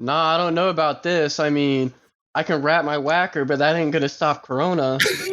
Nah, I don't know about this. I mean, I can rap my whacker, but that ain't gonna stop Corona. Have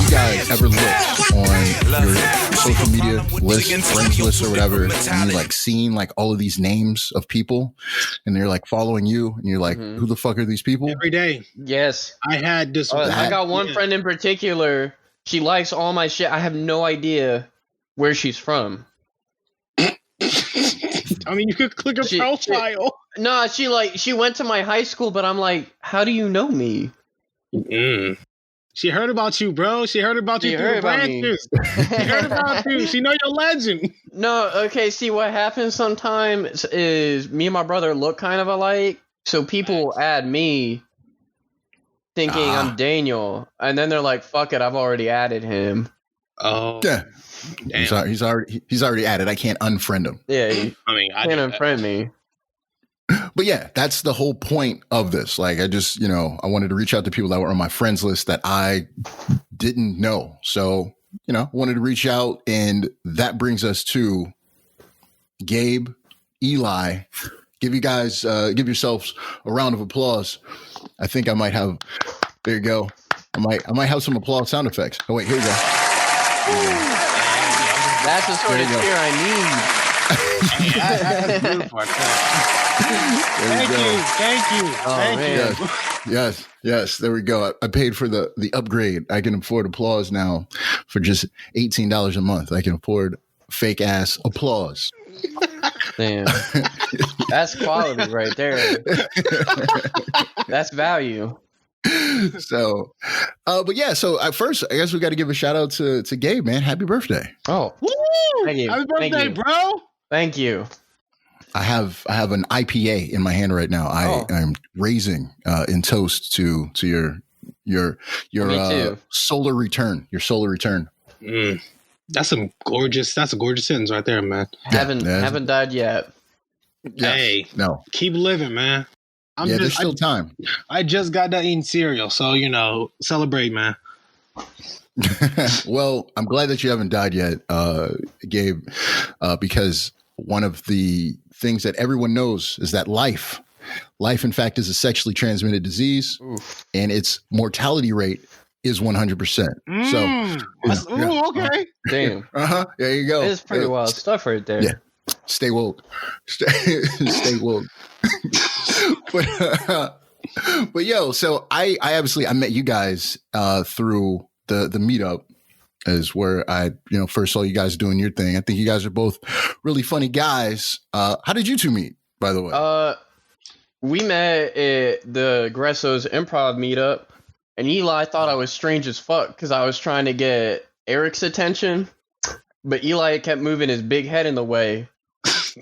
you guys ever looked on your social media list, friends list or whatever, and you like seeing like all of these names of people and they're like following you and you're like, who the fuck are these people? Every day. Yes. I had this. I got one friend in particular. She likes all my shit. I have no idea where she's from. I mean, you could click her profile. No, she went to my high school, but I'm like, how do you know me? She heard about you, bro. She heard about you through the branches. She heard about you. She know your legend. No, okay, see, what happens sometimes is me and my brother look kind of alike, so people add me thinking I'm Daniel, and then they're like, fuck it, I've already added him. Oh. Yeah. He's already added. I can't unfriend him. Yeah, I can't unfriend me. But yeah, that's the whole point of this. Like, I just, I wanted to reach out to people that were on my friends list that I didn't know. So, wanted to reach out, and that brings us to Gabe, Eli. Give yourselves a round of applause. I think I might have, there you go. I might have some applause sound effects. Oh wait, here we go. That's the sort of cheer I need. Thank you. Yes. There we go. I paid for the upgrade. I can afford applause now for just $18 a month. I can afford fake ass applause. Damn, that's quality right there. That's value. So, but yeah. So at first, I guess we got to give a shout out to Gabe, man. Happy birthday! Oh, woo! Thank you. Happy birthday, bro! Thank you. I have an IPA in my hand right now. I'm raising in toast to your solar return. Your solar return. That's a gorgeous sentence right there, man. Haven't died yet. Yes. Hey, no. Keep living, man. There's still time. I just got done eating cereal, so celebrate, man. Well, I'm glad that you haven't died yet, Gabe, because one of the things that everyone knows is that life, in fact, is a sexually transmitted disease. Oof. And its mortality rate is 100%. Okay. Damn. There you go. It's pretty wild stuff right there. Yeah. Stay woke. Stay woke. But yo, so I obviously I met you guys through the meetup, is where I first saw you guys doing your thing. I think you guys are both really funny guys. How did you two meet, by the way? We met at the Gresso's Improv meetup, and Eli thought I was strange as fuck because I was trying to get Eric's attention, but Eli kept moving his big head in the way,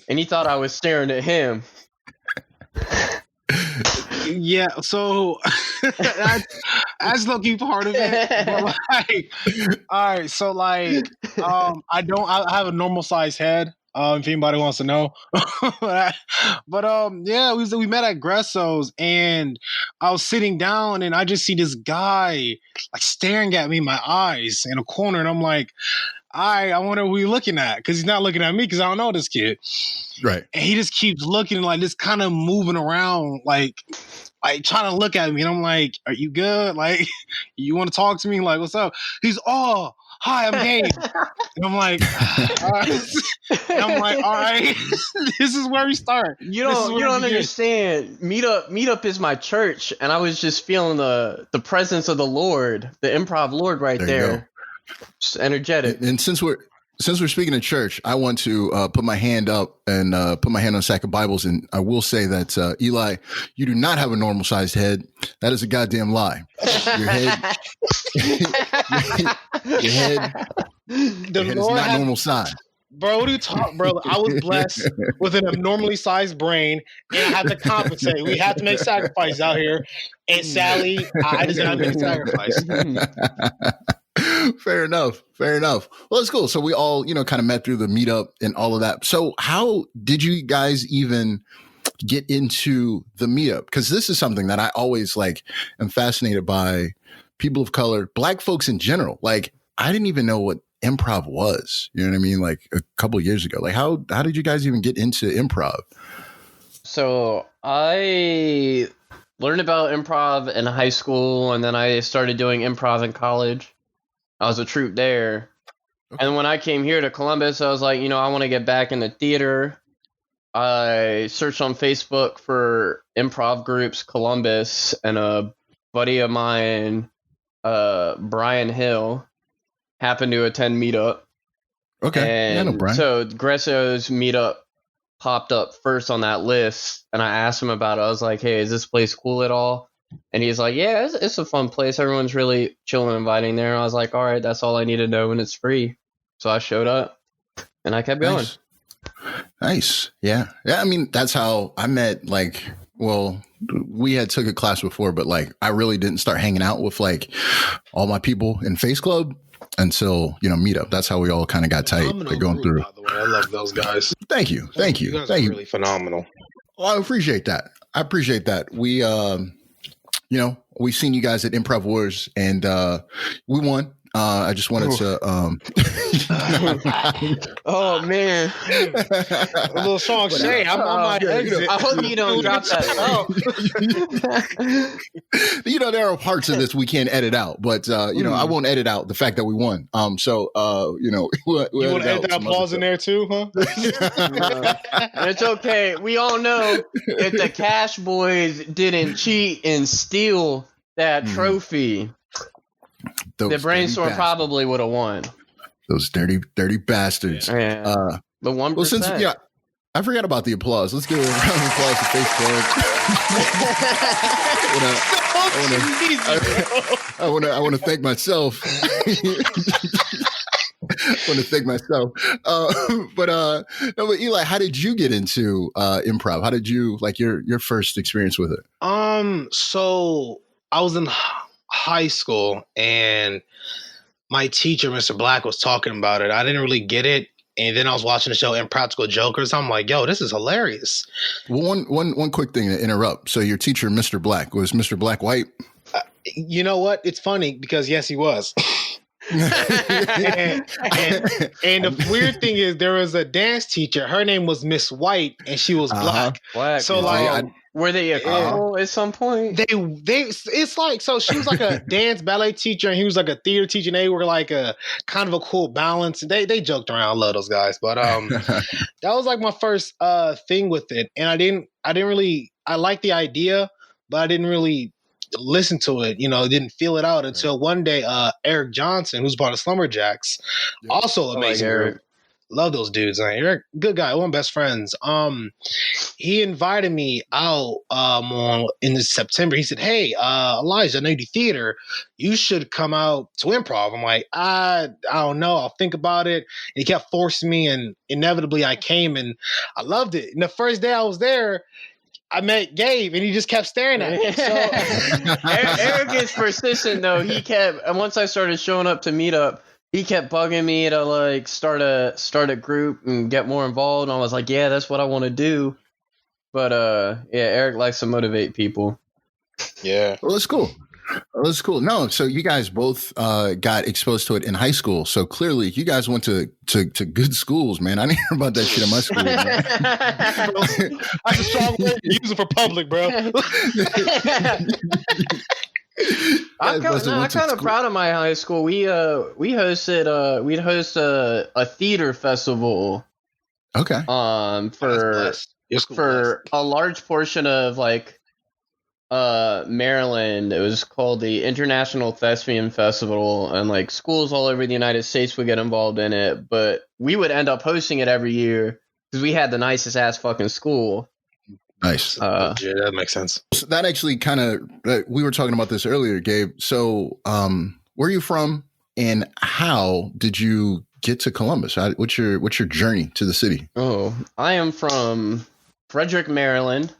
and he thought I was staring at him. Yeah, so that's low-key part of it. But all right, so I have a normal sized head. If anybody wants to know, but we met at Gresso's, and I was sitting down, and I just see this guy like staring at me in my eyes in a corner, and I'm like, I wonder who he's looking at, because he's not looking at me because I don't know this kid. Right. And he just keeps looking, like just kind of moving around, like trying to look at me. And I'm like, are you good? Like, you want to talk to me? Like, what's up? He's, oh, hi, I'm Gabe. And I'm like, all right. And I'm like, all right, this is where we start. You don't understand. Meetup is my church, and I was just feeling the presence of the Lord, the improv Lord right there. Just energetic. And since we're speaking of church, I want to put my hand up and put my hand on a sack of Bibles, and I will say that Eli, you do not have a normal sized head. That is a goddamn lie. Your head, your head is not normal size. Bro, what are you talking, bro? I was blessed with an abnormally sized brain, and I had to compensate. We had to make sacrifices out here, and sadly, I just got to make a sacrifice. Fair enough. Well, that's cool. So we all, kind of met through the meetup and all of that. So how did you guys even get into the meetup? Because this is something that I always am fascinated by. People of color, Black folks in general. Like, I didn't even know what improv was. You know what I mean? Like a couple of years ago. Like, how did you guys even get into improv? So I learned about improv in high school, and then I started doing improv in college. I was a troupe there. Okay. And when I came here to Columbus, I was like, I want to get back into theater. I searched on Facebook for improv groups, Columbus, and a buddy of mine, Brian Hill, happened to attend meetup. Okay. And Brian. So Gresso's meetup popped up first on that list, and I asked him about it. I was like, hey, is this place cool at all? And he's like, yeah, it's a fun place. Everyone's really chill and inviting there. And I was like, all right, that's all I need to know, and it's free. So I showed up, and I kept going. Nice. Yeah. I mean, that's how I met, we had took a class before, but I really didn't start hanging out with all my people in Face Club until, meetup. That's how we all kind of got tight going through. By the way, I love those guys. Thank you. You guys are really phenomenal. Well, I appreciate that. We seen you guys at Improv Wars, and we won. I just wanted to. Oh man, a little Sean Shay. I might exit. I hope you don't drop that. There are parts of this we can't edit out, but I won't edit out the fact that we won. We'll you want to edit that applause in there too, huh? It's okay. We all know if the Cash Boys didn't cheat and steal that trophy, the Brainstorm probably would have won. Those dirty bastards. Yeah. The 1%. Well, since I forgot about the applause. Let's give a round of applause to Face Club. I want to thank myself. But Eli, how did you get into improv? How did you your first experience with it? So I was in high school, and my teacher, Mr. Black, was talking about it. I didn't really get it, and then I was watching the show Impractical Jokers. I'm like, yo, this is hilarious. Well, one quick thing to interrupt. So your teacher, Mr. Black, was Mr. Black white? You know what? It's funny because yes, he was. and the weird thing is, there was a dance teacher. Her name was Miss White, and she was black. So were they a couple at some point? They it's so she was like a dance ballet teacher, and he was like a theater teacher, and they were like a kind of a cool balance. They joked around. I love those guys, but that was my first thing with it, and I liked the idea, but I didn't really listen to it, didn't feel it out until one day Eric Johnson, who's part of Slumberjacks, also amazing group. Love those dudes. Eric, good guy, one of my best friends. He invited me out in September. He said, hey, Elijah, I know you do theater. You should come out to improv. I'm like, I don't know. I'll think about it. And he kept forcing me, and inevitably I came, and I loved it. And the first day I was there, I met Gabe, and he just kept staring at me. So. Eric is persistent, though. He kept, and once I started showing up to meetup, he kept bugging me to start a group and get more involved. And I was like, yeah, that's what I want to do. But Eric likes to motivate people. Yeah. Well, that's cool. No, so you guys both got exposed to it in high school. So clearly you guys went to good schools, man. I didn't hear about that shit in my school. That's a strong word to use it for public, bro. I'm kind of proud of my high school. We'd host a theater festival. Okay. For a large portion of Maryland. It was called the International Thespian Festival, and schools all over the United States would get involved in it, but we would end up hosting it every year because we had the nicest ass fucking school. Nice. Yeah, that makes sense. So that actually kind of, we were talking about this earlier, Gabe. So where are you from, and how did you get to Columbus? What's your journey to the city? Oh, I am from Frederick, Maryland.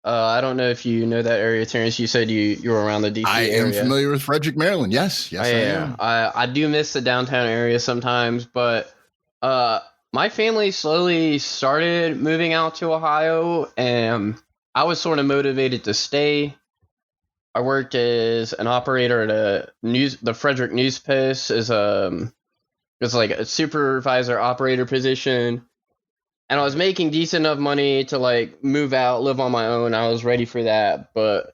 I don't know if you know that area, Terrence. You said you were around the DC area. I am familiar with Frederick, Maryland. Yes, I am. I do miss the downtown area sometimes, but my family slowly started moving out to Ohio, and I was sort of motivated to stay. I worked as an operator at the Frederick News Post as it's like a supervisor operator position, and I was making decent enough money to like move out, live on my own. I was ready for that, but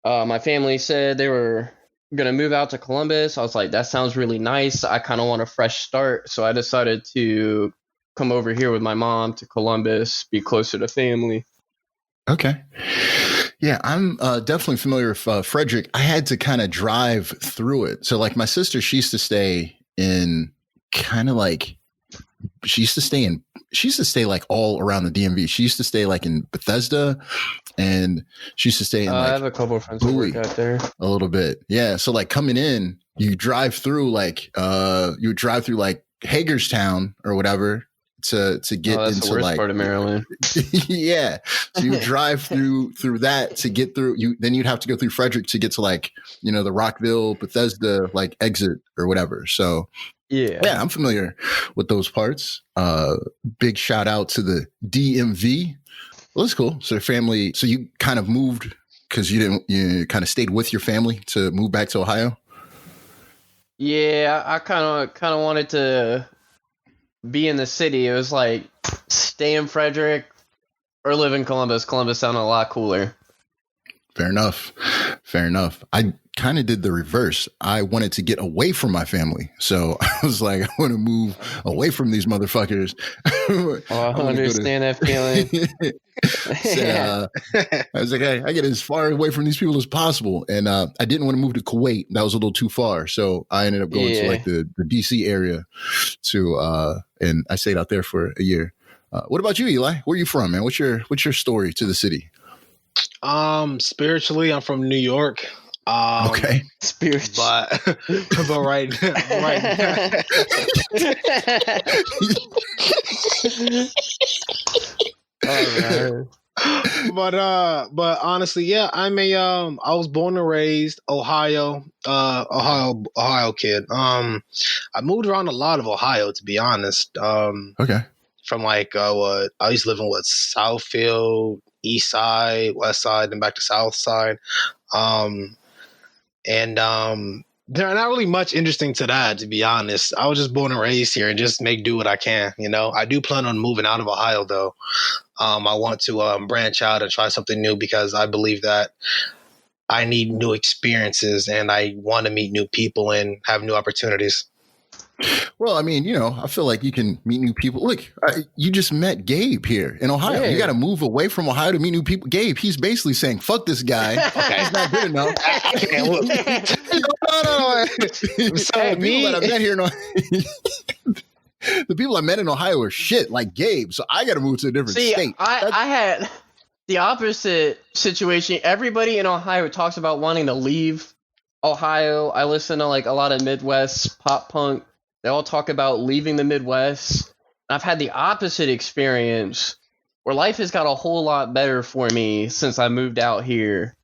my family said they were gonna move out to Columbus. I was like, that sounds really nice. I kind of want a fresh start, so I decided to come over here with my mom to Columbus, be closer to family. Okay. Yeah, I'm definitely familiar with Frederick. I had to kind of drive through it. So like my sister, she used to stay in kind of like, she used to stay like all around the DMV. She used to stay like in Bethesda, and she used to stay in like I have a couple of friends who work out there a little bit. Yeah. So like coming in, you drive through like, you would drive through like Hagerstown or whatever to get that's into the worst like part of Maryland. Yeah. So you drive through that to get through then you'd have to go through Frederick to get to like, you know, the Rockville, Bethesda like exit or whatever. So yeah, I'm familiar with those parts. Big shout out to the DMV. Well, that's cool. So family, so you kind of moved because you kind of stayed with your family to move back to Ohio? Yeah, I kind of wanted to be in the city. It was like stay in Frederick or live in Columbus. Columbus sounded a lot cooler. Fair enough. I kind of did the reverse. I wanted to get away from my family. So I was like, I want to move away from these motherfuckers. I understand that feeling. So, I was like, hey, I get as far away from these people as possible. And I didn't want to move to Kuwait. That was a little too far. So I ended up going to like the DC area and I stayed out there for a year. What about you, Eli? Where are you from, man? What's your story to the city? Spiritually, I'm from New York. Okay. Spiritual. But right. But honestly, yeah, I was born and raised Ohio kid. I moved around a lot of Ohio, to be honest. Okay. From like I used to live in Southfield, East Side, West Side, then back to South Side. They're not really much interesting to that, to be honest. I was just born and raised here and just do what I can. You know, I do plan on moving out of Ohio though. I want to branch out and try something new because I believe that I need new experiences and I want to meet new people and have new opportunities. Well, I mean, you know, I feel like you can meet new people. Look, you just met Gabe here in Ohio. Yeah. You got to move away from Ohio to meet new people. Gabe, he's basically saying, fuck this guy. Okay. He's not good enough. No. So people that I met here the people I met in Ohio are shit, like Gabe. So I got to move to a different state. I had the opposite situation. Everybody in Ohio talks about wanting to leave Ohio. I listen to like a lot of Midwest pop punk. They all talk about leaving the Midwest. I've had the opposite experience where life has got a whole lot better for me since I moved out here.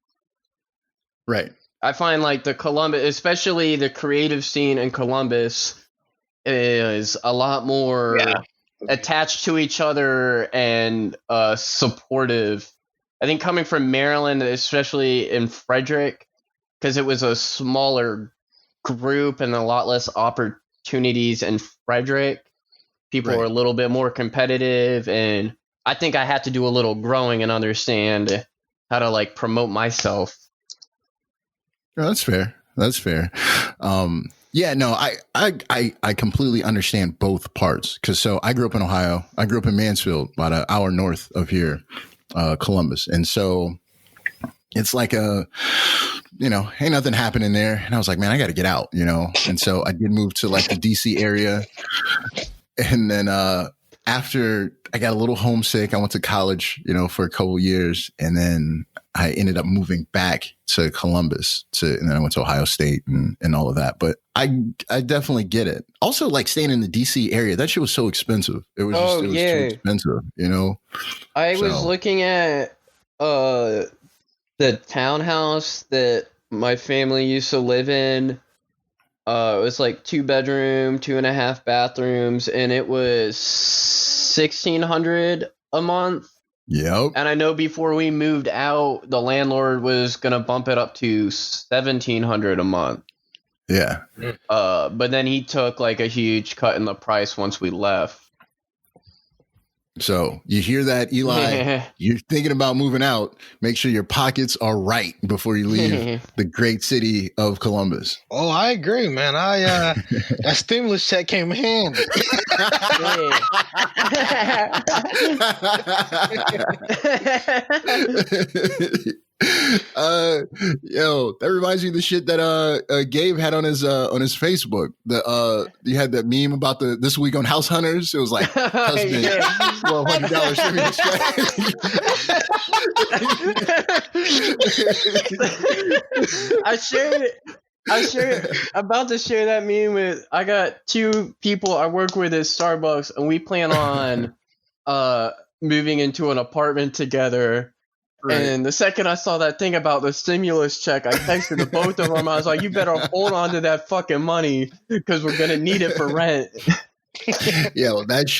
Right. I find like the Columbus, especially the creative scene in Columbus, is a lot more attached to each other and supportive. I think coming from Maryland, especially in Frederick, because it was a smaller group and a lot less opportunities in Frederick. People were a little bit more competitive, and I think I had to do a little growing and understand how to like promote myself. Oh, that's fair. Yeah, no, I completely understand both parts. Because I grew up in Ohio. I grew up in Mansfield, about an hour north of here, Columbus. And so it's like ain't nothing happening there. And I was like, man, I got to get out, you know? And so I did move to like the DC area. And then after I got a little homesick, I went to college, you know, for a couple of years. And then I ended up moving back to Columbus and then I went to Ohio State and all of that. But I definitely get it. Also, like staying in the DC area, that shit was so expensive. It was too expensive, you know? I was looking at the townhouse that my family used to live in. It was like 2-bedroom, 2.5 bathrooms, and it was $1,600 a month. Yep. And I know before we moved out, the landlord was gonna bump it up to $1,700 a month. Yeah. But then he took like a huge cut in the price once we left. So you hear that, Eli? You're thinking about moving out. Make sure your pockets are right before you leave the great city of Columbus. Oh, I agree, man. That stimulus check came in handy. Yo, that reminds me of the shit that Gabe had on his Facebook. You had that meme about this week on House Hunters. It was like husband $1,200 stimulus check. I shared about to share that meme with. I got 2 people I work with at Starbucks, and we plan on moving into an apartment together. Right. And the second I saw that thing about the stimulus check, I texted to both of them. I was like, "You better hold on to that fucking money because we're gonna need it for rent." Yeah, that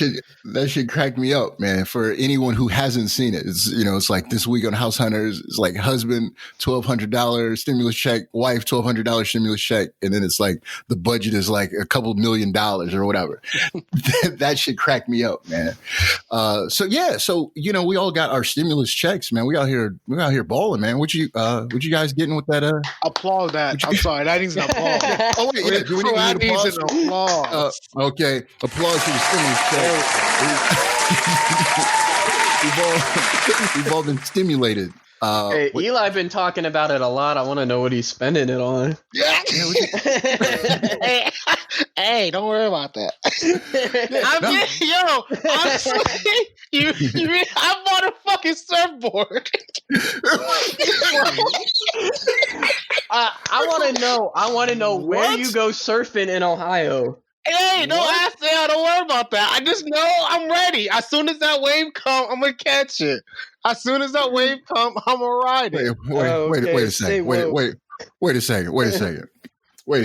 should crack me up, man. For anyone who hasn't seen it, it's like this week on House Hunters. It's like husband $1,200 stimulus check, wife $1,200 stimulus check, and then it's like the budget is like a couple $1 million or whatever. That should crack me up, man. So we all got our stimulus checks, man. We out here balling, man. What you guys getting with that? Applaud that. I'm sorry, that needs an applause. Oh wait, yeah, do we need an applause? Okay. Applause for the stimulus check. We've all been stimulated. Hey, Eli been talking about it a lot. I want to know what he's spending it on. Yeah. Hey, don't worry about that. I bought a fucking surfboard. I want to know where you go surfing in Ohio. Hey, don't ask that. Don't worry about that. I just know I'm ready. As soon as that wave comes, I'm gonna catch it. As soon as that wave comes, I'm gonna ride it. Wait a second. Wait a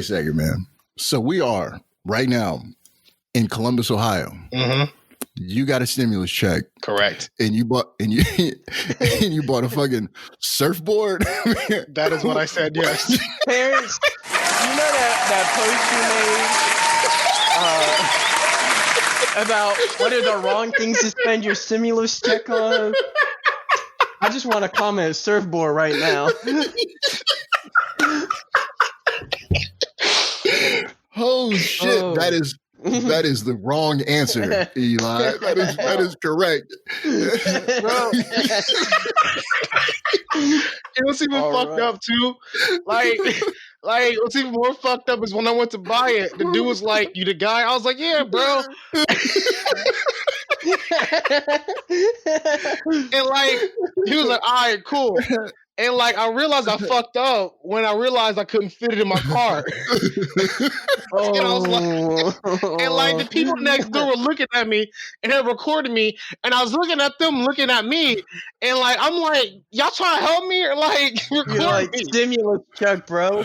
second, man. So we are right now in Columbus, Ohio. Mm-hmm. You got a stimulus check, correct? And you bought a fucking surfboard. That is what I said. Yes, parents. You know that post you made. About what are the wrong things to spend your stimulus check on? I just want to comment surfboard right now. Oh shit! Oh. That is the wrong answer, Eli. That is correct. Bro. It was even fucked up too. Like what's even more fucked up is when I went to buy it, the dude was like, "You the guy?" I was like, "Yeah, bro." And like he was like, "All right, cool." And like I realized I fucked up when I realized I couldn't fit it in my car. And I was like, and like the people next door were looking at me and they recorded me, and I was looking at them looking at me, and like I'm like, y'all trying to help me or like record me? Stimulus check, bro.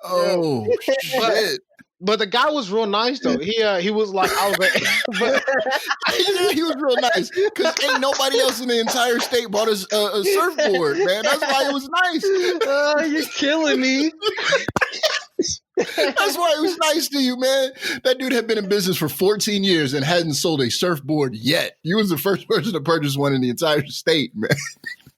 Oh shit. But the guy was real nice though. He was like, I was like, he was real nice because ain't nobody else in the entire state bought a surfboard, man. That's why it was nice. You're killing me. That's why it was nice to you, man. That dude had been in business for 14 years and hadn't sold a surfboard yet. You was the first person to purchase one in the entire state, man.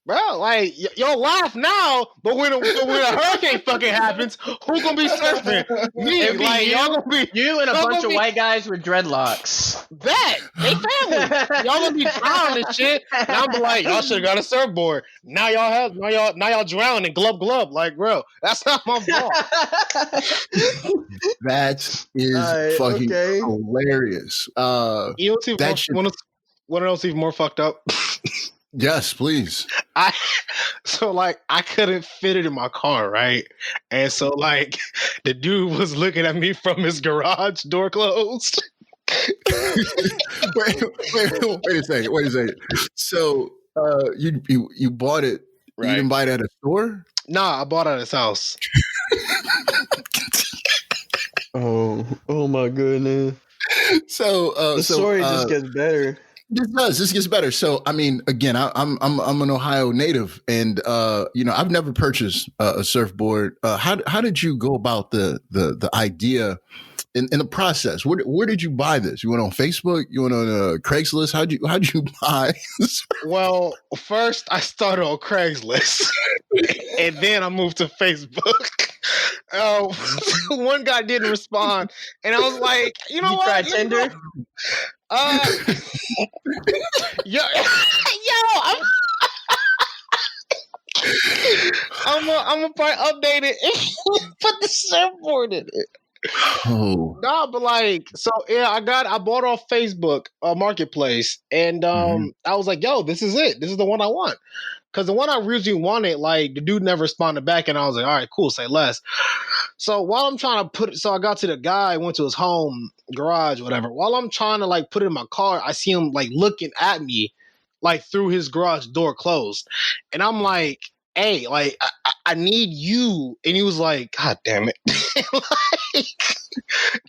Bro, like, y'all laugh now, but when a hurricane fucking happens, who gonna be surfing? Me. Like, y'all gonna be... You and a bunch of white guys with dreadlocks. That! They family. Y'all gonna be drowning and shit. And I'm be like, y'all should've got a surfboard. Now y'all drowning, glub. Like, bro, that's not my fault. That is fucking hilarious. You want to know what's even more fucked up? Yes, please. I couldn't fit it in my car, right? And so like the dude was looking at me from his garage door closed. Wait a second. So you bought it. Right. You didn't buy it at a store? Nah, I bought it at his house. Oh my goodness. So the story just gets better. This gets better. So, I mean, again, I'm an Ohio native, and I've never purchased a surfboard. How did you go about the idea in the process? Where did you buy this? You went on Facebook? You went on Craigslist? How'd you buy this? Well, first I started on Craigslist, and then I moved to Facebook. One guy didn't respond, and I was like, you know you what? Tried Tinder? Yo, I'm gonna probably update it and put the surfboard in it. Oh, Nah, but like, so yeah, I bought off Facebook Marketplace, and I was like, yo, this is it. This is the one I want. Because the one I originally wanted, like, the dude never responded back, and I was like, all right, cool, say less. So while I'm trying to so I got to the guy, went to his home, garage, whatever. While I'm trying to, like, put it in my car, I see him, like, looking at me, like, through his garage door closed. And I'm like, hey, like, I need you. And he was like, God damn it. Like,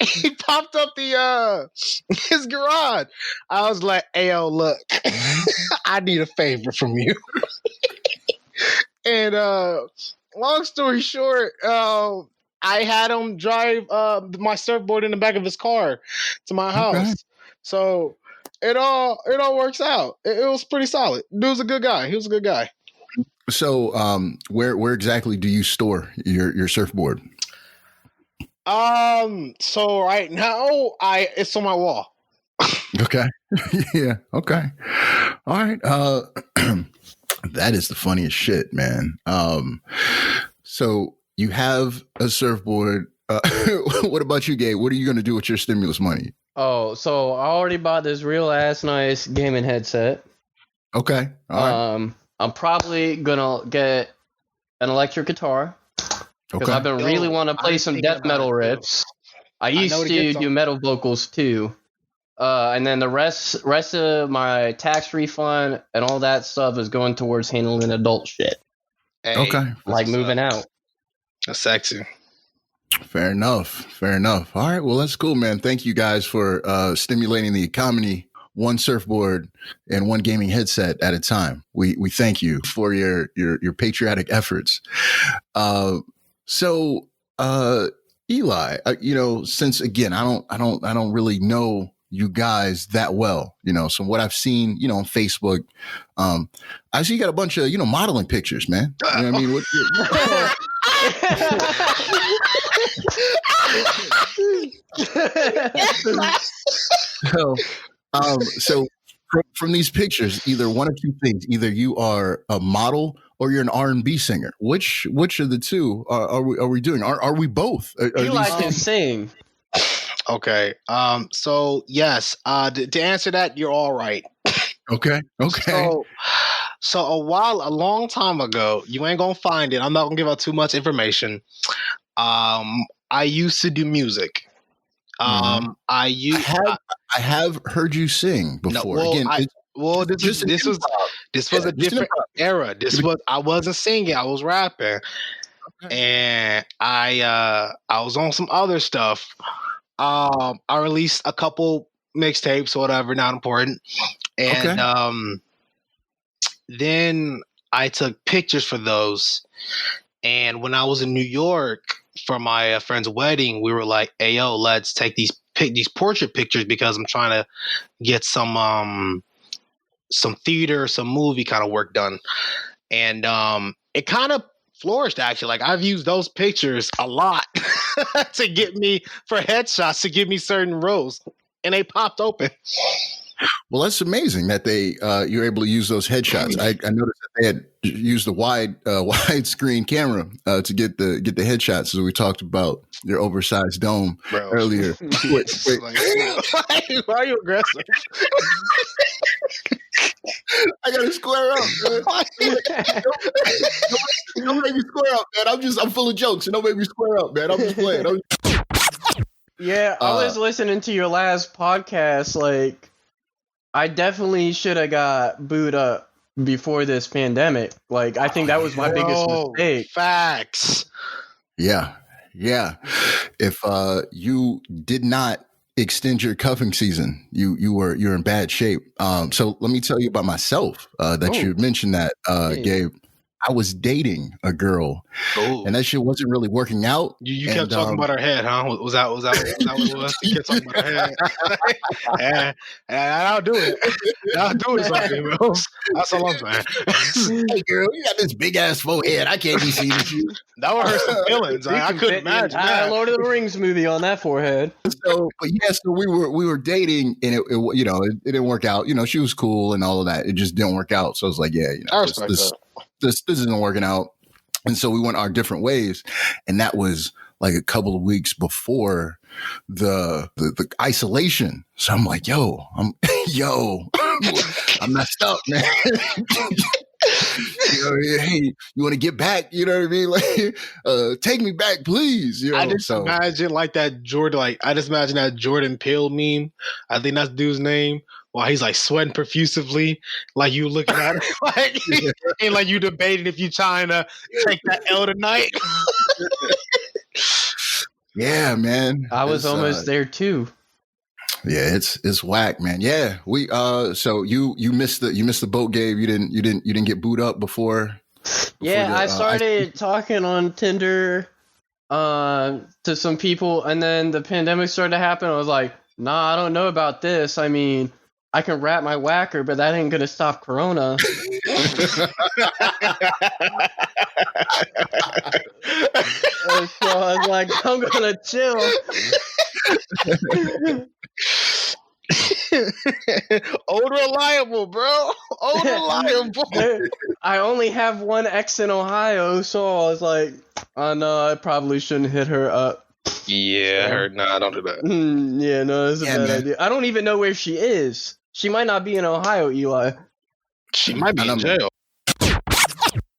he popped up his garage. I was like, hey, yo, look, I need a favor from you. And long story short, I had him drive my surfboard in the back of his car to my house. Okay. So it all works out. It was pretty solid. Dude's a good guy. He was a good guy. So where exactly do you store your surfboard? So right now it's on my wall. Okay. Yeah. Okay. All right. That is the funniest shit, man. So you have a surfboard. What about you, Gabe? What are you going to do with your stimulus money? Oh, so I already bought this real ass nice gaming headset. Okay. All right. I'm probably gonna get an electric guitar because I've been really want to play some death metal riffs. I used to do metal vocals too. And then the rest of my tax refund and all that stuff is going towards handling adult shit. Hey, okay. Like moving out. That's sexy. Fair enough. All right. Well, that's cool, man. Thank you guys for stimulating the economy, one surfboard and one gaming headset at a time. We thank you for your patriotic efforts. So Eli, since again, I don't really know you guys that well, so what I've seen, on Facebook, I see you got a bunch of, modeling pictures, man. You know what I mean? So from these pictures, either one of two things: either you are a model or you're an R&B singer. Which of the two are we doing? Are we both? Eli can sing. Okay. So yes. To answer that, you're all right. Okay. So a long time ago, you ain't gonna find it. I'm not gonna give out too much information. I used to do music. I have heard you sing before. No, well, again, this was a different era. I wasn't singing. I was rapping, and I was on some other stuff. I released a couple mixtapes or whatever, not important, and then I took pictures for those. And when I was in New York for my friend's wedding, we were like, "Hey, yo, let's take these portrait pictures because I'm trying to get some theater, some movie kind of work done." And it kind of flourished, actually. Like, I've used those pictures a lot to get me for headshots, to give me certain roles, and they popped open. Well, that's amazing that you're able to use those headshots. I noticed that they had used the widescreen camera to get the headshots, as we talked about your oversized dome earlier. Wait. Why are you aggressive? I gotta square up, man. Don't make me square up, man. I'm full of jokes, and don't make me square up, man. I'm just playing. Yeah, I was listening to your last podcast. Like, I definitely should have got booed up before this pandemic. Like, I think that was my biggest mistake. Facts. Yeah. If you did not extend your cuffing season, you're in bad shape. So let me tell you about myself. That you mentioned that, Gabe. I was dating a girl, and that shit wasn't really working out. You kept talking about her head, huh? Was that what it was? You kept talking about her head. and I'll do it. I'll do it something, bro. That's all I'm saying. Hey, girl, you got this big ass forehead. I can't be seeing you. That would hurt some feelings. I couldn't imagine that. Lord of the Rings movie on that forehead. So we were dating, and it didn't work out. She was cool and all of that. It just didn't work out. So I was like, I respect that. This isn't working out. And so we went our different ways. And that was like a couple of weeks before the isolation. So I'm like, I'm messed up, man. Hey, you want to get back? You know what I mean? Like, take me back, please. I just imagine that Jordan Peele meme. I think that's the dude's name. While he's like sweating profusively, like you looking at it, like and like you debating if you trying to take that L tonight. Yeah, man. I was almost there too. Yeah, it's whack, man. Yeah, we so you missed the boat, Gabe. You didn't get booed up before. I started talking on Tinder to some people, and then the pandemic started to happen. I was like, nah, I don't know about this. I mean, I can wrap my whacker, but that ain't gonna stop Corona. So I was like, I'm gonna chill. Old reliable, bro. Old reliable. I only have one ex in Ohio, so I was like, oh no, I probably shouldn't hit her up. Yeah, don't do that. Yeah, no, it's a bad idea. I don't even know where she is. She might not be in Ohio, Eli. She might be in jail.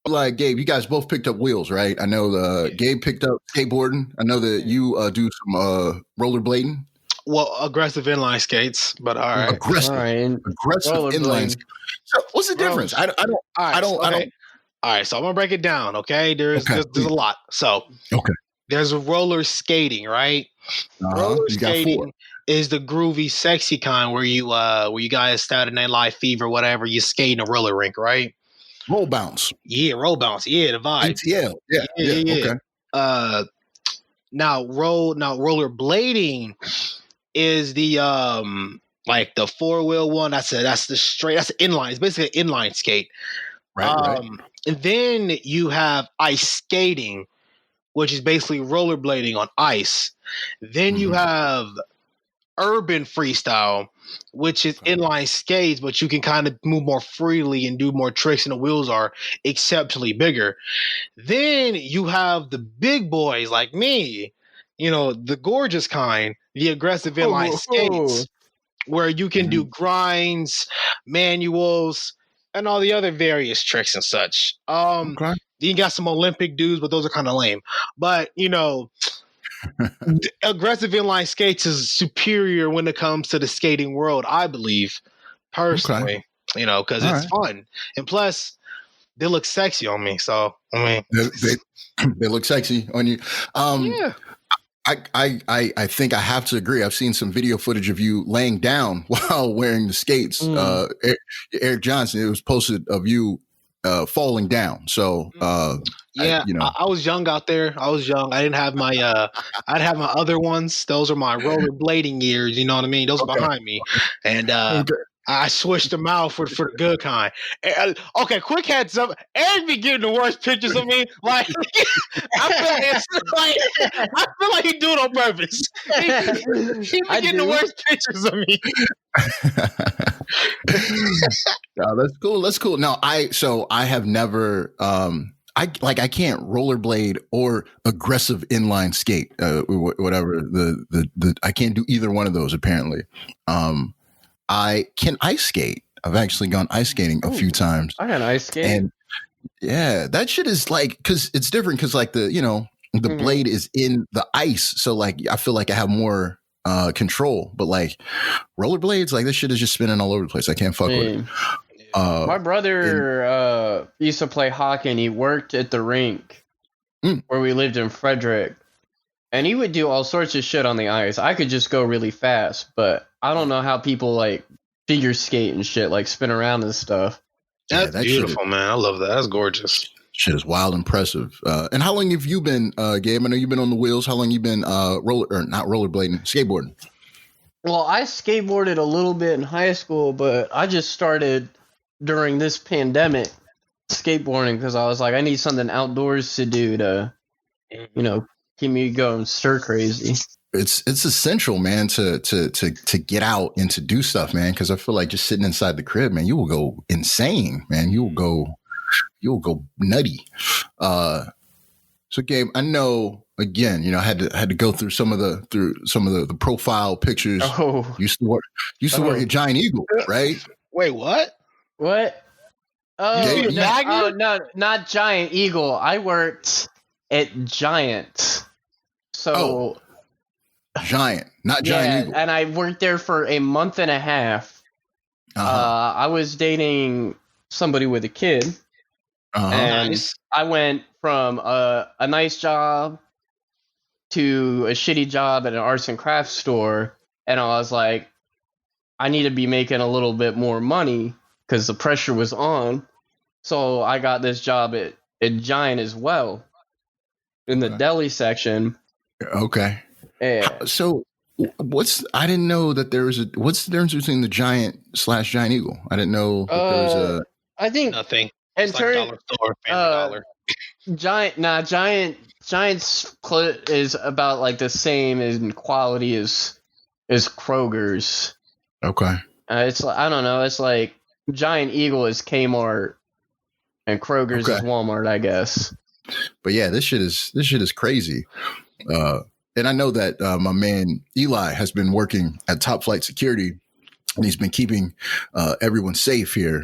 Like, Gabe, you guys both picked up wheels, right? I know Gabe picked up skateboarding. I know that you do some rollerblading. Well, aggressive inline skates, but all right. Aggressive inline skates. So what's the difference? I don't. All right, so I'm gonna break it down. Okay, there's a lot. So there's roller skating, right? Roller skating is the groovy, sexy kind where you guys Saturday Night Live Fever, whatever. You skate in a roller rink, right? Roll bounce. Yeah, roll bounce. Yeah, the vibe. ATL. Yeah. Okay. Now roller blading is the like the 4-wheel one. That's the inline. It's basically an inline skate. Right. And then you have ice skating, which is basically rollerblading on ice. Then you have urban freestyle, which is inline skates, but you can kind of move more freely and do more tricks, and the wheels are exceptionally bigger. Then you have the big boys like me, the gorgeous kind, the aggressive inline skates, where you can do grinds, manuals, and all the other various tricks and such. You got some Olympic dudes, but those are kind of lame. But, aggressive inline skates is superior when it comes to the skating world, I believe, personally, because it's fun. And plus, they look sexy on me. So, I mean, they look sexy on you. Yeah. I think I have to agree. I've seen some video footage of you laying down while wearing the skates. Eric Johnson, it was posted of you falling down. So I was young out there. I was young. I didn't have my I'd have my other ones. Those are my rollerblading years. You know what I mean? Those are behind me. And I switched them out for the good kind. Okay, quick heads up. Eric be getting the worst pictures of me. Like I feel like he do it on purpose. He be getting the worst pictures of me. No, that's cool. No, I have never I can't rollerblade or aggressive inline skate, whatever the I can't do either one of those apparently. I can ice skate. I've actually gone ice skating a few times. I got ice skate. And yeah, that shit is like, cause it's different. Cause like the blade is in the ice. So like, I feel like I have more control, but like rollerblades, like this shit is just spinning all over the place. I can't fuck with it. My brother used to play hockey, and he worked at the rink where we lived in Frederick. And he would do all sorts of shit on the ice. I could just go really fast, but I don't know how people like figure skate and shit, like spin around and stuff. That's beautiful, man. I love that. That's gorgeous. Shit is wild impressive. And how long have you been, Gabe? I know you've been on the wheels. How long you been rollerblading, skateboarding? Well, I skateboarded a little bit in high school, but I just started during this pandemic skateboarding because I was like, I need something outdoors to do to, keep me going stir crazy. It's essential, man, to get out and to do stuff, man. Because I feel like just sitting inside the crib, man, you will go insane, man. You'll go nutty. So, Gabe, I know. Again, I had to go through some of the profile pictures. Oh, used to work at Giant Eagle, right? Wait, what? What? Oh, no, not Giant Eagle. I worked at Giant. So Giant, not Giant Eagle. And I worked there for a month and a half. I was dating somebody with a kid, and nice. I went from a nice job to a shitty job at an arts and crafts store, and I was like, I need to be making a little bit more money because the pressure was on. So I got this job at Giant as well in the deli section. Okay. Yeah. So I didn't know that there was what's the difference between the Giant / Giant Eagle? I didn't know that there was a. I think nothing. It's like dollar store, Family Dollar. Giant's is about like the same in quality as Kroger's. Okay. It's like, I don't know. It's like Giant Eagle is Kmart, and Kroger's is Walmart, I guess. But yeah, this shit is crazy. And I know that my man Eli has been working at Top Flight Security, and he's been keeping everyone safe here.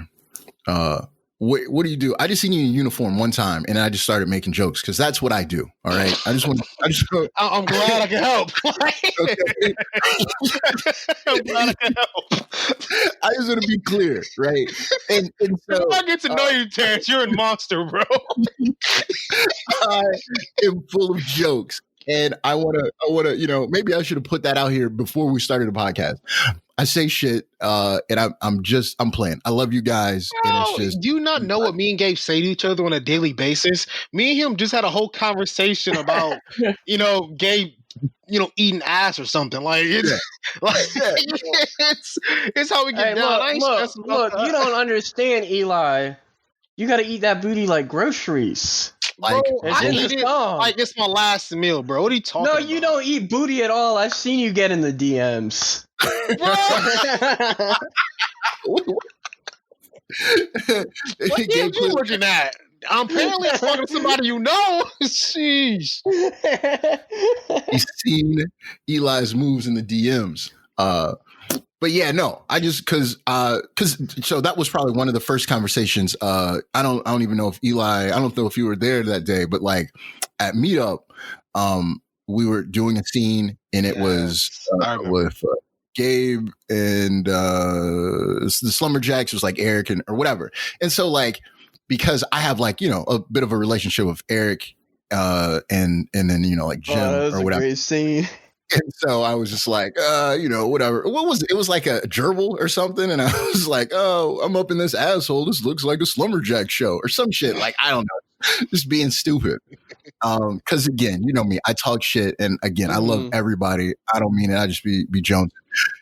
What do you do? I just seen you in uniform one time, and I just started making jokes because that's what I do. All right, I'm glad I can help. I'm glad I can help. I just want to be clear, right? And so if I get to know you, Terrence, you're a monster, bro. I am full of jokes, and I want to, maybe I should have put that out here before we started the podcast. I say shit, and I'm playing. I love you guys. Bro, and it's just, do you not know what me and Gabe say to each other on a daily basis? Me and him just had a whole conversation about, Gabe, eating ass or something. Like it's it's how we get down. Look, you don't understand, Eli. You got to eat that booty like groceries. Bro, I eat it like it's my last meal, bro. What are you talking about? No, you don't eat booty at all. I've seen you get in the DMs. What DMs you looking at? I'm apparently talking to somebody you know. Sheesh. He's seen Eli's moves in the DMs. But yeah, no, I just cause so that was probably one of the first conversations. I don't even know if Eli, I don't know if you were there that day, but like at Meetup, we were doing a scene, and it was with Gabe and the Slumberjacks. Was like Eric or whatever. And so like, because I have like, a bit of a relationship with Eric, and then, like Jim or whatever. Great scene. And so I was just like, whatever. What was it? It was like a gerbil or something. And I was like, oh, I'm up in this asshole. This looks like a Slumberjack show or some shit. Like, I don't know. Just being stupid. Because again, you know me, I talk shit. And again, I love everybody. I don't mean it. I just be jonesing.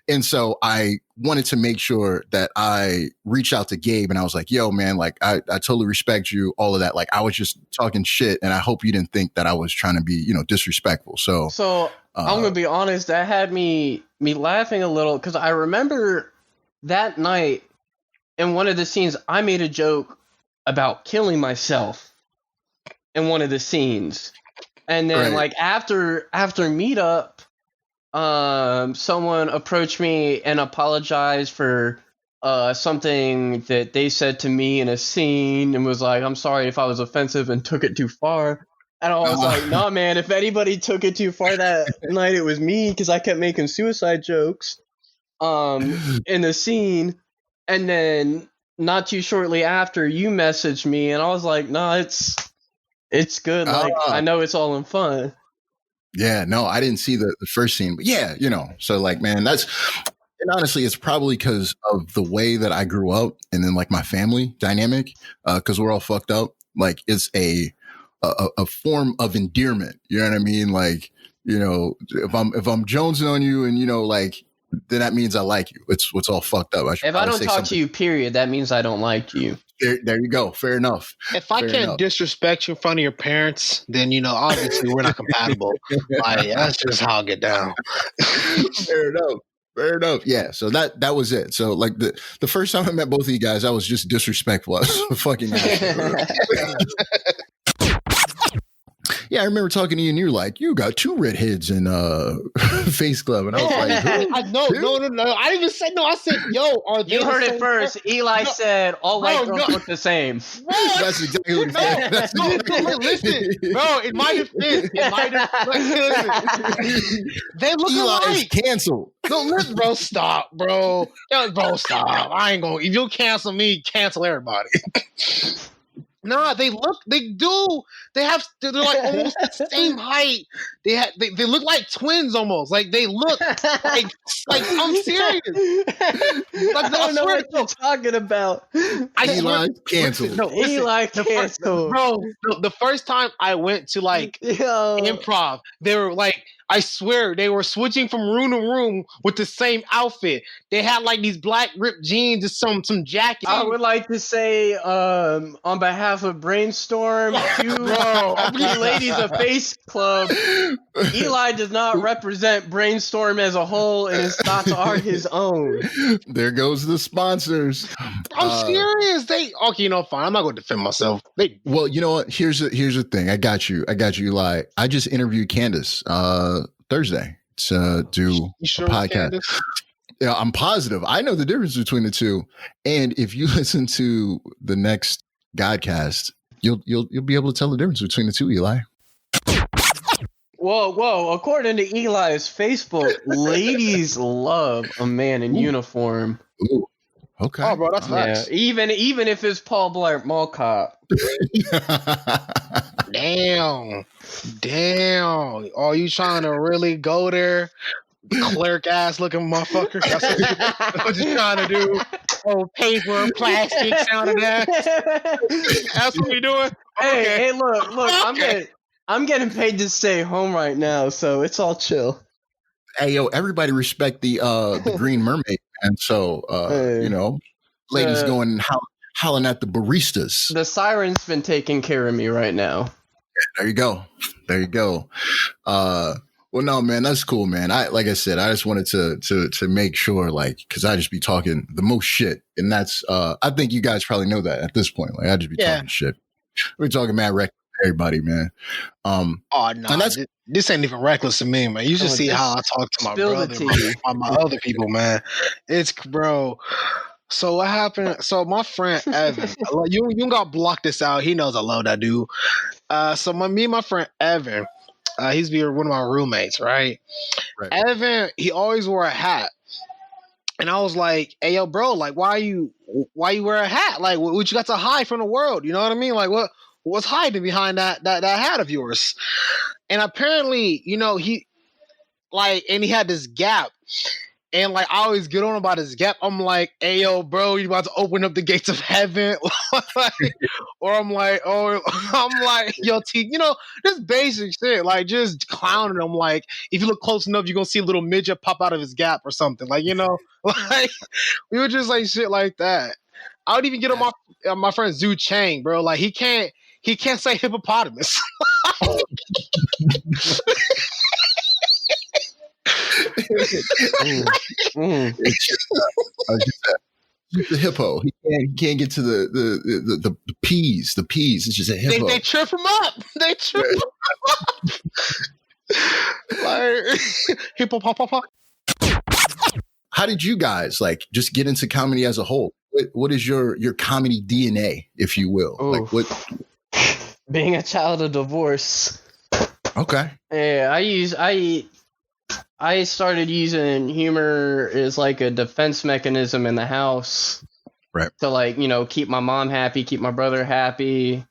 And so I wanted to make sure that I reached out to Gabe, and I was like, yo, man, like, I totally respect you, all of that. Like, I was just talking shit, and I hope you didn't think that I was trying to be, disrespectful. So I'm going to be honest, that had me laughing a little, because I remember that night in one of the scenes, I made a joke about killing myself in one of the scenes. And then like after Meetup, someone approached me and apologized for something that they said to me in a scene, and was like, I'm sorry if I was offensive and took it too far. And I was like, nah, man, if anybody took it too far that night, it was me, because I kept making suicide jokes in the scene. And then not too shortly after, you messaged me, and I was like, "No, it's good. Like, I know it's all in fun." Yeah, no, I didn't see the first scene, but yeah, so like, man, and honestly, it's probably because of the way that I grew up, and then like my family dynamic, because we're all fucked up. Like, it's a form of endearment. You know what I mean? Like, if I'm jonesing on you, and like, then that means I like you. It's all fucked up. If I don't talk to you, period, that means I don't like you. There you go. Fair enough. If I can't disrespect you in front of your parents, then obviously we're not compatible. Like, that's just how I get down. Fair enough. Yeah. So that was it. So like the first time I met both of you guys, I was just disrespectful. I was fucking Yeah, I remember talking to you, and you're like, "You got 2 redheads in Face Club," and I was like, "No. I didn't even say no. I said, yo, are they?" You heard it first. Eli said, "All white girls look the same." That's exactly what he said. Listen, bro. In my defense, they look alike. Canceled. No, listen, bro. Stop, bro. Bro, stop. I ain't gonna. If you cancel me, cancel everybody. Nah, they're like almost the same height. They look like twins almost. Like they look like I'm serious. I don't know what you're talking about. Eli canceled. Eli canceled. Bro, the first time I went to like improv, they were like, I swear they were switching from room to room with the same outfit. They had like these black ripped jeans and some jackets. I would like to say, on behalf of Brainstorm, to ladies of Face Club, Eli does not represent Brainstorm as a whole, and his thoughts are his own. There goes the sponsors. I'm serious. Fine. I'm not going to defend myself. Well, you know what? Here's the thing. I got you, Eli. I just interviewed Candace Thursday to do a podcast. Candace? Yeah, I'm positive. I know the difference between the two. And if you listen to the next GawdCast, you'll be able to tell the difference between the two, Eli. Whoa! According to Eli's Facebook, ladies love a man in uniform. Ooh. Okay. Oh, bro, that's nice. Yeah, even if it's Paul Blart Mall Cop. Damn. Oh, you trying to really go there? Clerk ass looking motherfucker. That's what you trying to do. Oh, paper, plastic, sounding ass. That's what we doing. Hey, look. Okay. I'm getting paid to stay home right now, so it's all chill. Hey, yo, everybody respect the Green Mermaid, and so ladies going howling at the baristas. The siren's been taking care of me right now. There you go. Well, no, man, that's cool, man. Like I said, I just wanted to make sure, like, because I just be talking the most shit, and that's I think you guys probably know that at this point. Like, I just be talking shit. We're talking mad reckless to everybody, man. Oh no, this ain't even reckless to me, man. You should see how I talk to my brother, my other people, man. It's bro. So what happened? So my friend Evan, you got block this out. He knows I love that dude. So me and my friend Evan. He's one of my roommates, right? Evan, he always wore a hat, and I was like, "Hey, yo, bro, like, why you wear a hat? Like, what you got to hide from the world? You know what I mean? Like, what's hiding behind that hat of yours?" And apparently, he had this gap. And like I always get on about his gap. I'm like, "Hey, yo, bro, you about to open up the gates of heaven?" Or I'm like, "Yo, T, this basic shit, like just clowning him. Like, if you look close enough, you're gonna see a little midget pop out of his gap or something. Like, like we were just like shit like that. I would even get on my friend Zhu Chang, bro. Like he can't say hippopotamus. It's a hippo. He can't get to the peas. The peas. It's just a hippo. They trip him up. Like hippo pop. How did you guys like just get into comedy as a whole? What is your comedy DNA, if you will? Oof. Like what? Being a child of divorce. Okay. Yeah, I started using humor as like a defense mechanism in the house. Right. to like, you know, keep my mom happy, keep my brother happy.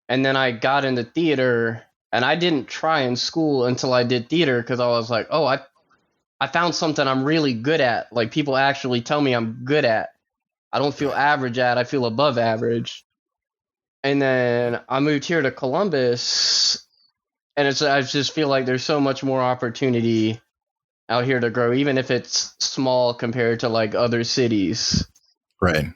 And then I got into theater, and I didn't try in school until I did theater because I was like, oh, I found something I'm really good at. Like people actually tell me I'm good at. I don't feel average at, I feel above average. And then I moved here to Columbus, and I just feel like there's so much more opportunity out here to grow, even if it's small compared to like other cities. Right.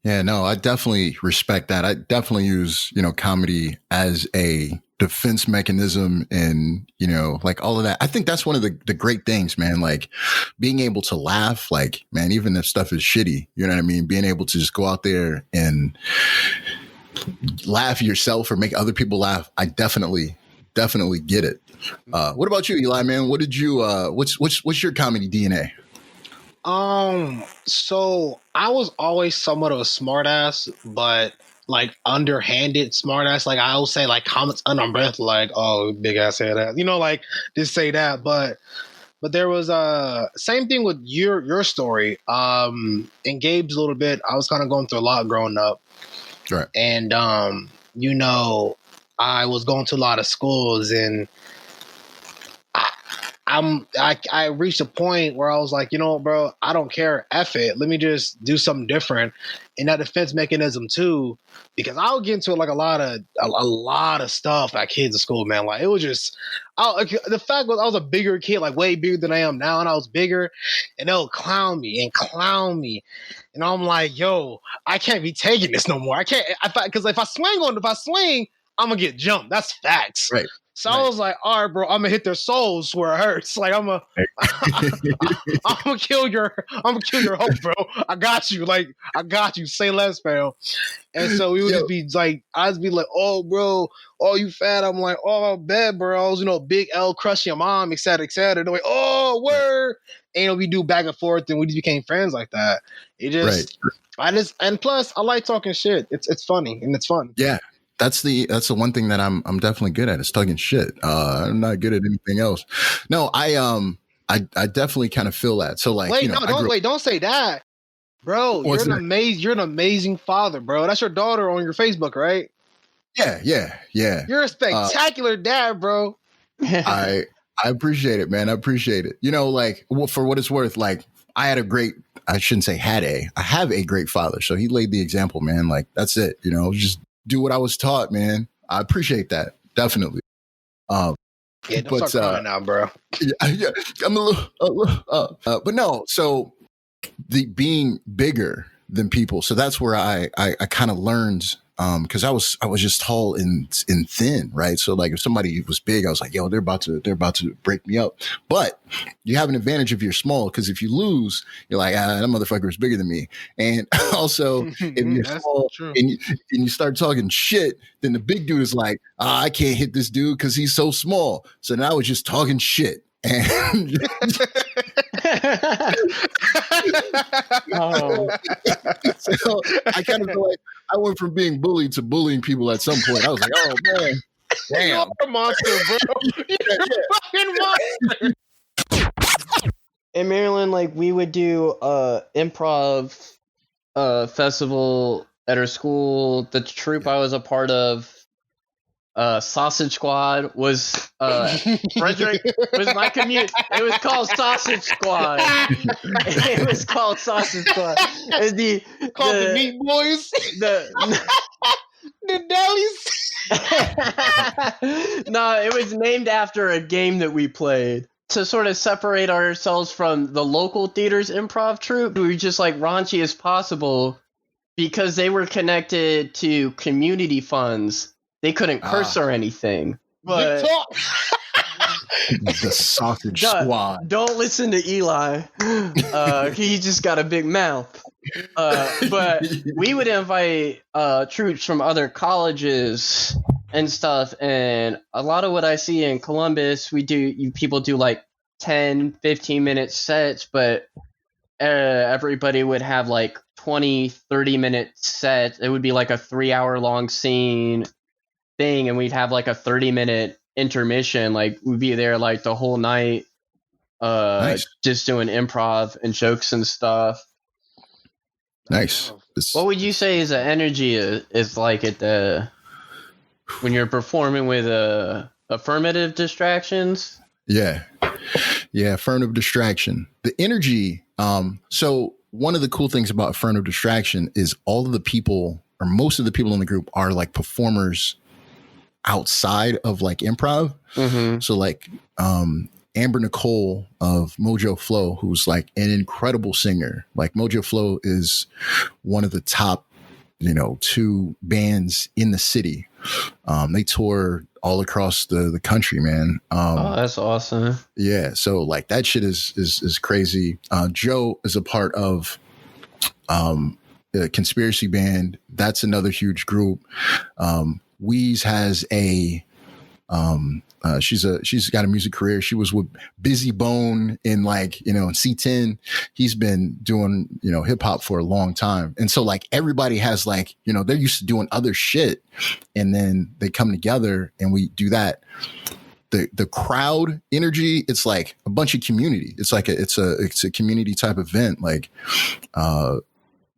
Yeah, no, I definitely respect that. I definitely use, you know, comedy as a defense mechanism and, you know, like all of that. I think that's one of the great things, man, like being able to laugh, like, man, even if stuff is shitty, you know what I mean? Being able to just go out there and laugh yourself or make other people laugh. I definitely get it. What about you, Eli, man? What did you, what's your comedy DNA? So I was always somewhat of a smartass, but like underhanded smartass. Like I always say like comments under my breath, like, oh, big ass head ass. You know, like just say that. But there was same thing with your story. And Gabe's a little bit, I was kind of going through a lot growing up. Right. And you know, I was going to a lot of schools, and I reached a point where I was like, you know, bro, I don't care. F it. Let me just do something different. And that defense mechanism too, because I would get into like a lot of stuff at kids in school, man. Like it was just, the fact was I was a bigger kid, like way bigger than I am now. And I was bigger, and they'll clown me. And I'm like, yo, I can't be taking this no more. I can't, because if I swing, I'm gonna get jumped. That's facts. Right. So I was like, all right, bro, I'm gonna hit their souls where it hurts. Like I'm gonna kill your hope, bro. I got you. Like I got you. Say less, fam. And so we would just be like, I'd be like, oh, bro, oh, you fat. I'm like, oh, bad, bro. I was, you know, big L, crush your mom, et cetera, et cetera. They're like, oh, word. And, you know, we do back and forth, and we just became friends like that. It just, and plus, I like talking shit. It's funny and it's fun. Yeah. That's the one thing that I'm definitely good at is talking shit. I'm not good at anything else. No, I definitely kind of feel that. So like, wait, you know, don't say that, bro. You're an amazing father, bro. That's your daughter on your Facebook, right? Yeah. You're a spectacular dad, bro. I appreciate it, man. I appreciate it. You know, like for what it's worth, like I have a great father. So he laid the example, man. Like that's it. You know, just do what I was taught, man. I appreciate that. Definitely. Don't start crying now, bro. Yeah, I'm a little but no, so the being bigger than people. So that's where I kind of learned, because I was just tall and thin, right? So like if somebody was big, I was like, yo, they're about to break me up. But you have an advantage if you're small, because if you lose, you're like, that motherfucker is bigger than me. And also, if you're small and you start talking shit, then the big dude is like, I can't hit this dude because he's so small. So now it's just talking shit. And so I kind of feel like I went from being bullied to bullying people at some point. I was like, oh man, damn, you're a monster, bro. You're a fucking monster. In Maryland, like we would do improv festival at our school. The troupe I was a part of, Sausage Squad, was Frederick was my commute. It was called Sausage Squad. It was called Sausage Squad. The Meat Boys. The delis. No, it was named after a game that we played to sort of separate ourselves from the local theater's improv troupe. We were just like raunchy as possible because they were connected to community funds. They couldn't curse or anything. But the Sausage Squad. Don't listen to Eli. He just got a big mouth. But we would invite troops from other colleges and stuff. And a lot of what I see in Columbus, people do like 10, 15-minute sets, but everybody would have like 20, 30-minute sets. It would be like a 3-hour-long scene thing, and we'd have like a 30-minute intermission. Like we'd be there like the whole night, nice. Just doing improv and jokes and stuff. Nice. What would you say is the energy is like at the when you're performing with affirmative distractions? Yeah. Affirmative distraction. The energy. So one of the cool things about affirmative distraction is all of the people or most of the people in the group are like performers outside of like improv. Mm-hmm. So like Amber Nicole of Mojo Flow, who's like an incredible singer. Like Mojo Flow is one of the top, 2 bands in the city. They tour all across the country, man. Oh, that's awesome. Yeah. So like that shit is crazy. Joe is a part of the Conspiracy Band. That's another huge group. Weeze has she's got a music career. She was with Busy Bone in like, in C10. He's been doing, hip hop for a long time. And so like everybody has like, they're used to doing other shit and then they come together and we do that. The crowd energy, it's like a bunch of community. It's like it's a community type event. Like,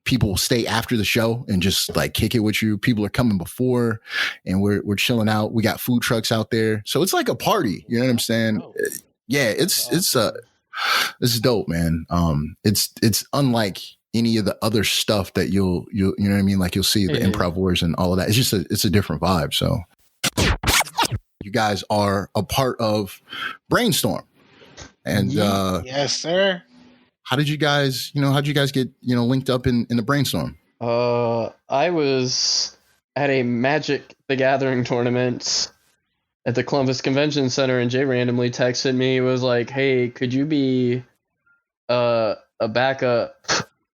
people stay after the show and just like kick it with you. People are coming before and we're chilling out. We got food trucks out there. So it's like a party. You know what I'm saying? Oh. Yeah, it's dope, man. It's unlike any of the other stuff that you'll you know what I mean? Like you'll see the improv wars and all of that. It's just it's a different vibe. So you guys are a part of Brainstorm. And yes, sir. How'd you guys get, linked up in the Brainstorm? I was at a Magic the Gathering tournament at the Columbus Convention Center, and Jay randomly texted me. It was like, hey, could you be a backup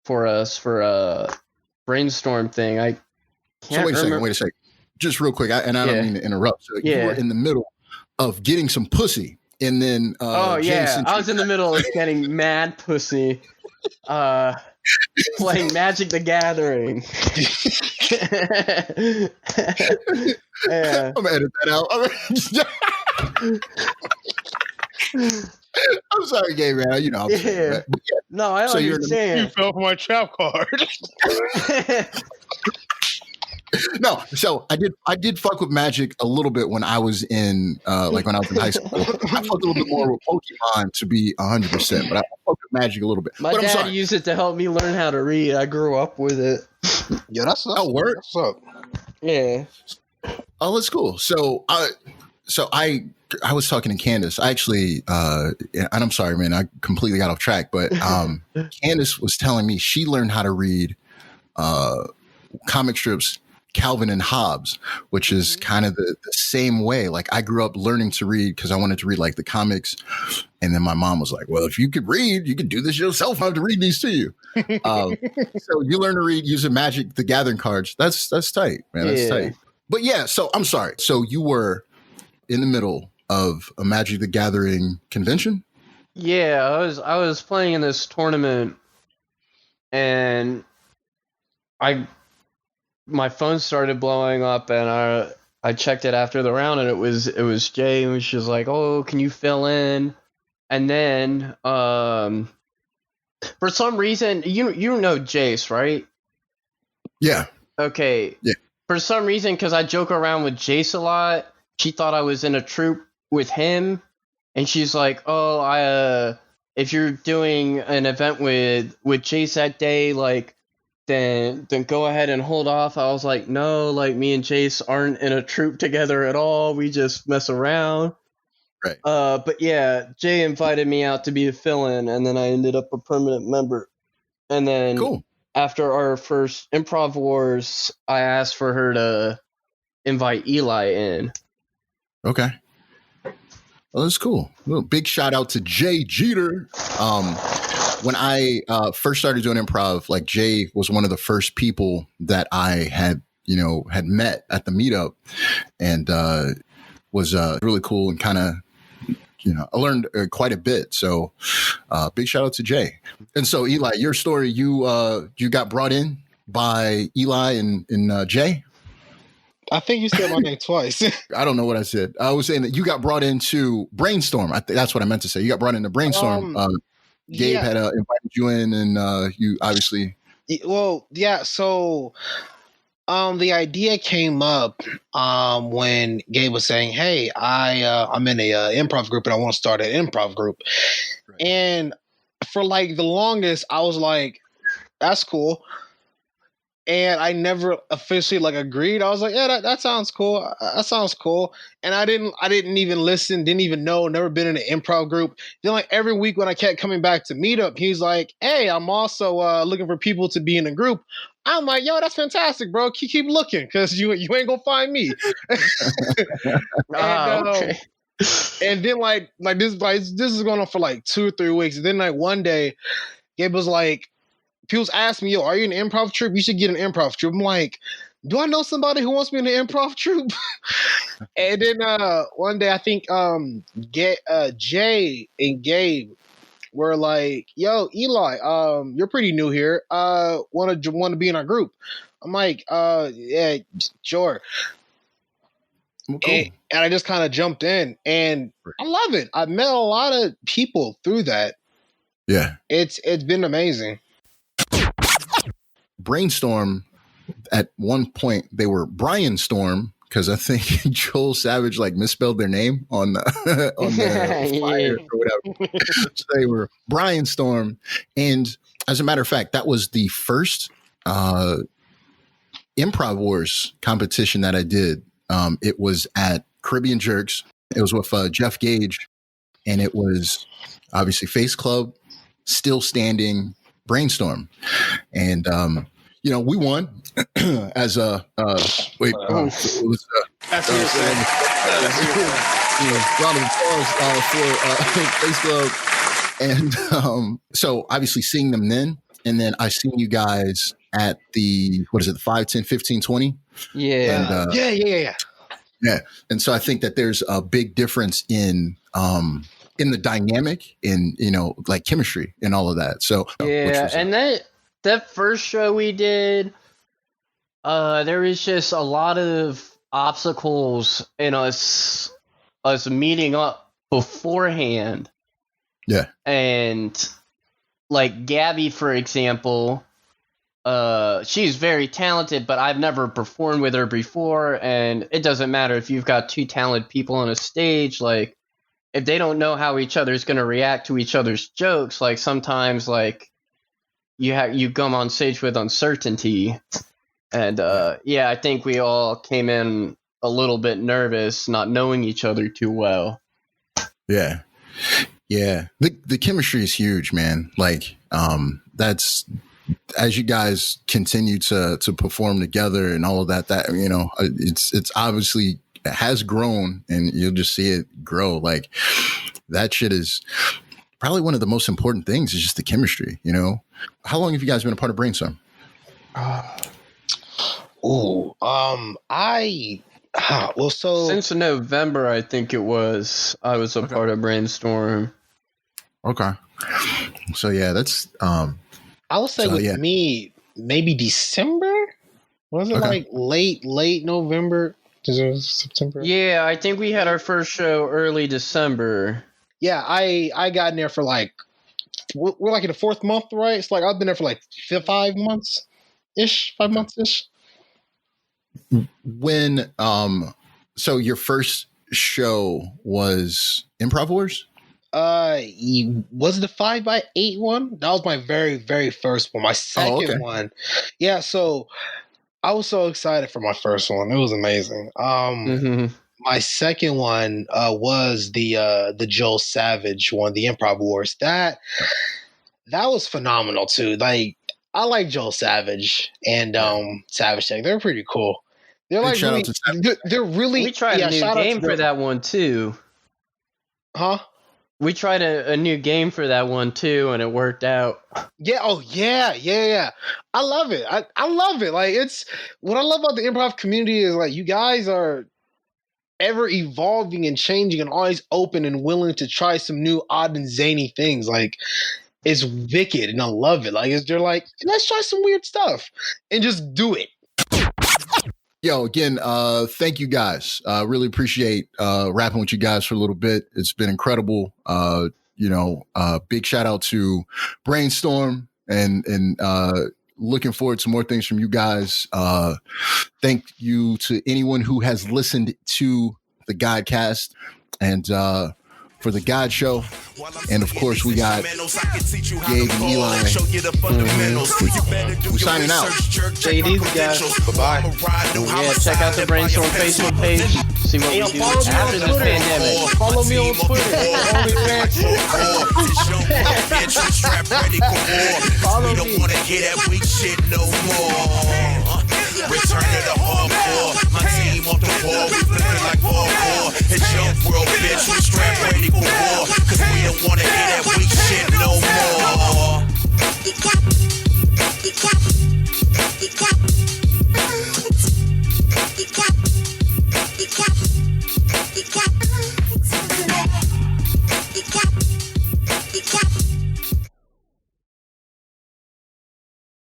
for us for a Brainstorm thing? I can't remember. Wait a second. Just real quick, I don't mean to interrupt. So you were in the middle of getting some pussy. And then, I was in the middle of getting mad pussy, playing Magic the Gathering. I'm gonna edit that out. I'm sorry, Gabe, man. I'm sorry, man. No, I understand. You fell for my trap card. No, so I did fuck with Magic a little bit when I was in when I was in high school. I fucked a little bit more with Pokemon to be 100%, but I fucked with Magic a little bit. My dad used it to help me learn how to read. I grew up with it. Yeah, that's word. What's up? Yeah. Oh, that's cool. So I was talking to Candace. I actually, and I'm sorry, man, I completely got off track, but Candace was telling me she learned how to read comic strips, Calvin and Hobbes, which is kind of the same way. Like I grew up learning to read because I wanted to read like the comics. And then my mom was like, well, if you could read, you could do this yourself. I have to read these to you. So you learn to read using Magic the Gathering cards. That's tight, man. That's tight. But yeah, so I'm sorry. So you were in the middle of a Magic the Gathering convention? Yeah, I was playing in this tournament and my phone started blowing up and I checked it after the round and it was Jay and she was like, oh, can you fill in? And then for some reason you know Jace, right? Yeah. Okay. Yeah. For some reason, because I joke around with Jace a lot, she thought I was in a troupe with him and she's like, oh, if you're doing an event with Jace that day, like then go ahead and hold off. I was like, no, like me and Jace aren't in a troupe together at all. We just mess around. Right. But yeah, Jay invited me out to be a fill-in, and then I ended up a permanent member. And then after our first Improv Wars, I asked for her to invite Eli in. Okay. Well, that's cool. Well, big shout out to Jay Jeter. When I first started doing improv, like Jay was one of the first people that I had met at the meetup, and was really cool and kind of, I learned quite a bit. So big shout out to Jay. And so Eli, your story, you got brought in by Eli and Jay. I think you said my name twice. I don't know what I said. I was saying that you got brought into Brainstorm. That's what I meant to say. You got brought into Brainstorm. Gabe had invited you in, and you obviously Well, yeah. So, the idea came up when Gabe was saying, "Hey, I'm in a improv group and I want to start an improv group." Right. And for like the longest, I was like, "That's cool." And I never officially like agreed. I was like, yeah, that sounds cool. That sounds cool. And I didn't even listen, didn't even know, never been in an improv group. Then like every week when I kept coming back to meetup, he's like, hey, I'm also looking for people to be in a group. I'm like, yo, that's fantastic, bro. Keep looking, because you ain't gonna find me. Okay. And then like this is going on for like 2 or 3 weeks. And then like one day, Gabe was like, people ask me, yo, are you in an improv troupe? You should get an improv troupe. I'm like, do I know somebody who wants me in an improv troupe? And then one day I think Jay and Gabe were like, yo, Eli, you're pretty new here. Want to be in our group? I'm like, yeah, sure. Cool. And I just kind of jumped in, and I love it. I met a lot of people through that. Yeah. It's been amazing. Brainstorm, at one point they were Brian Storm, because I think Joel Savage like misspelled their name on the flyer or whatever. So they were Brian Storm. And as a matter of fact, that was the first Improv Wars competition that I did. It was at Caribbean Jerks. It was with Jeff Gage, and it was obviously Face Club, Still Standing, Brainstorm. And we won as a wait. It was round of applause for Face Club. And so obviously seeing them then, and then I seen you guys at the, what is it, the 5, 10, 15, 20? Yeah. And, Yeah. And so I think that there's a big difference in the dynamic, in, like chemistry and all of that. So yeah, and that first show we did, there was just a lot of obstacles in us meeting up beforehand. Yeah. And like Gabby, for example, she's very talented, but I've never performed with her before, and it doesn't matter if you've got 2 talented people on a stage, like if they don't know how each other's going to react to each other's jokes, like sometimes like you come on stage with uncertainty. And I think we all came in a little bit nervous, not knowing each other too well. Yeah. Yeah. The chemistry is huge, man. Like that's, as you guys continue to perform together and all of that, it's obviously, it has grown, and you'll just see it grow. Like that shit is probably one of the most important things, is just the chemistry, How long have you guys been a part of Brainstorm? Since November, I think it was, I was a part of Brainstorm. Okay. So yeah, that's I would say me, maybe December. Was it like late November? September? Yeah, I think we had our first show early December. Yeah, I got in there for like, we're like in the 4th month, right? It's like I've been there for like 5 months ish, 5 months ish. When so your first show was Improv Wars? Was it the 5x8 one? That was my very, very first one. My second one. Yeah, so I was so excited for my first one. It was amazing. My second one was the Joel Savage one, the Improv Wars. That was phenomenal too. Like, I like Joel Savage and Savage Tech. They're pretty cool. They're like really, they're really. We tried a new game for that one too. Huh? We tried a new game for that one too, and it worked out. Yeah. Oh, yeah. I love it. I love it. Like, it's what I love about the improv community is like you guys are ever evolving and changing and always open and willing to try some new odd and zany things. Like, it's wicked, and I love it. Like, they're like, let's try some weird stuff and just do it. Yo, again, thank you guys. Really appreciate rapping with you guys for a little bit. It's been incredible. Big shout out to Brainstorm and looking forward to more things from you guys. Thank you to anyone who has listened to the GawdCast and for the GawdCast show. And of course, we got Gabe and Eli. We're signing out. Say it easy, guys. Bye-bye. Yeah, check out the Brainstorm Facebook page. See what we do after this pandemic. Follow me on Twitter. We don't want to hear that weak shit no more. Return to the hardcore. My team off the wall. We flipping like hardcore. It's your world, bitch. We